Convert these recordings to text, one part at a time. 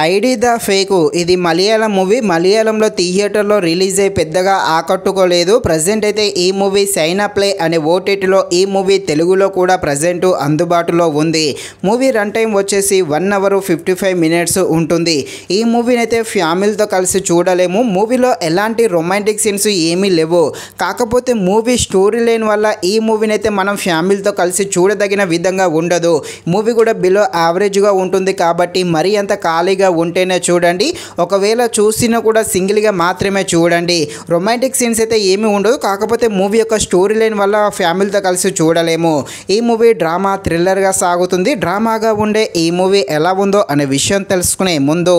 ID the fake ఇది Malayalam movie. మలయాళంలో థియేటర్లో రిలీజ్ అయ్యి పెద్దగా ఆకట్టుకోలేదు. ప్రజెంట్ అయితే ఈ మూవీ సైనా ప్లే అనే ఓటీటీలో ఈ మూవీ తెలుగులో కూడా ప్రజెంట్ అందుబాటులో ఉంది. మూవీ రన్ టైం వచ్చేసి 1 అవర్ 55 మినిట్స్ ఉంటుంది. ఈ మూవీని అయితే ఫ్యామిలీతో కలిసి చూడలేము. మూవీలో ఎలాంటి రొమాంటిక్ సీన్స్ ఏమీ లేవు. కాకపోతే మూవీ స్టోరీ లైన్ వల్ల ఈ మూవీని అయితే మనం ఫ్యామిలీతో కలిసి చూడదగిన విధంగా ఉండదు. మూవీ కూడా బిలో యావరేజ్గా ఉంటుంది. కాబట్టి మరీ అంత ఖాళీగా ఉంటేనే చూడండి. ఒకవేళ చూసినా కూడా సింగిల్గా మాత్రమే చూడండి. రొమాంటిక్ సీన్స్ అయితే ఏమీ ఉండదు. కాకపోతే మూవీ యొక్క స్టోరీ లైన్ వల్ల ఫ్యామిలీతో కలిసి చూడలేము. ఈ మూవీ డ్రామా థ్రిల్లర్గా సాగుతుంది. డ్రామాగా ఉండే ఈ మూవీ ఎలా ఉందో అనే విషయం తెలుసుకునే ముందు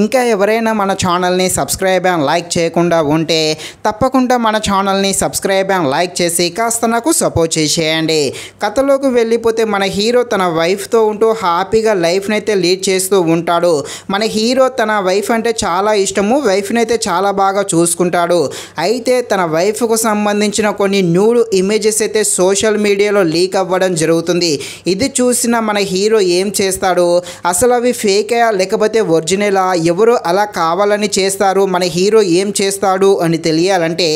ఇంకా ఎవరైనా మన ఛానల్ని సబ్స్క్రైబ్ అండ్ లైక్ చేయకుండా ఉంటే తప్పకుండా మన ఛానల్ని సబ్స్క్రైబ్ అండ్ లైక్ చేసి కాస్త నాకు సపోర్ట్ చేసేయండి. కథలోకి వెళ్ళిపోతే మన హీరో తన వైఫ్తో ఉంటూ హ్యాపీగా లైఫ్ని అయితే లీడ్ చేస్తూ ఉంటాడు. మన హీరో తన వైఫ్ అంటే చాలా ఇష్టము. వైఫ్ని అయితే చాలా బాగా చూసుకుంటాడు. అయితే తన వైఫ్కు సంబంధించిన కొన్ని న్యూడ్ ఇమేజెస్ అయితే సోషల్ మీడియాలో లీక్ అవ్వడం జరుగుతుంది. ఇది చూసిన మన హీరో ఏం చేస్తాడు, అసలు అవి ఫేకా లేకపోతే ఒరిజినలా, ఎవరు అలా కావాలని చేస్తారు, మన హీరో ఏం చేస్తాడు అని తెలియాలంటే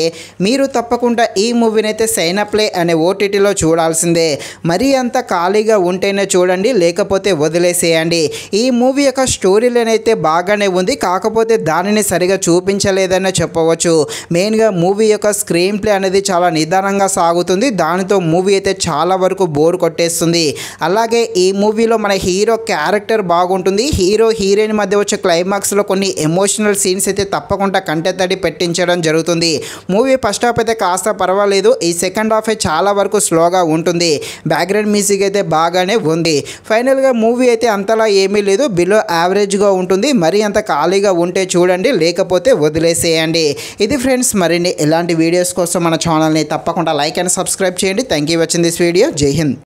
మీరు తప్పకుండా ఈ మూవీని అయితే సైనా ప్లే అనే ఓటీటీలో చూడాల్సిందే. మరీ అంత ఖాళీగా ఉంటేనే చూడండి, లేకపోతే వదిలేసేయండి. ఈ మూవీ యొక్క స్టోరీ లైన్ అయితే బాగానే ఉంది. కాకపోతే దానిని సరిగా చూపించలేదనే చెప్పవచ్చు. మెయిన్గా మూవీ యొక్క స్క్రీన్ ప్లే అనేది చాలా నిదానంగా సాగుతుంది. దానితో మూవీ అయితే చాలా వరకు బోర్ కొట్టేస్తుంది. అలాగే ఈ మూవీలో మన హీరో క్యారెక్టర్ బాగుంటుంది. హీరో హీరోయిన్ మధ్య వచ్చే క్లైమాక్స్లో కొన్ని ఎమోషనల్ సీన్స్ అయితే తప్పకుండా కంటెతడి పెట్టించడం జరుగుతుంది. మూవీ ఫస్ట్ హాఫ్ అయితే కాస్త పర్వాలేదు. ఈ సెకండ్ హాఫ్ చాలా వరకు స్లోగా ఉంటుంది. బ్యాక్గ్రౌండ్ మ్యూజిక్ అయితే బాగానే ఉంది. ఫైనల్గా మూవీ అయితే అంతలా ఏమీ లేదు, బిలో యావరేజ్గా ఉంటుంది. మరీ అంత ఖాళీగా ఉంటే చూడండి, లేకపోతే వదిలేసేయండి. ఇది ఫ్రెండ్స్, మరిన్ని ఇలాంటి వీడియోస్ కోసం మన ఛానల్ని తప్పకుండా లైక్ అండ్ సబ్స్క్రైబ్ చేయండి. Thank you watching this video. జై హింద్.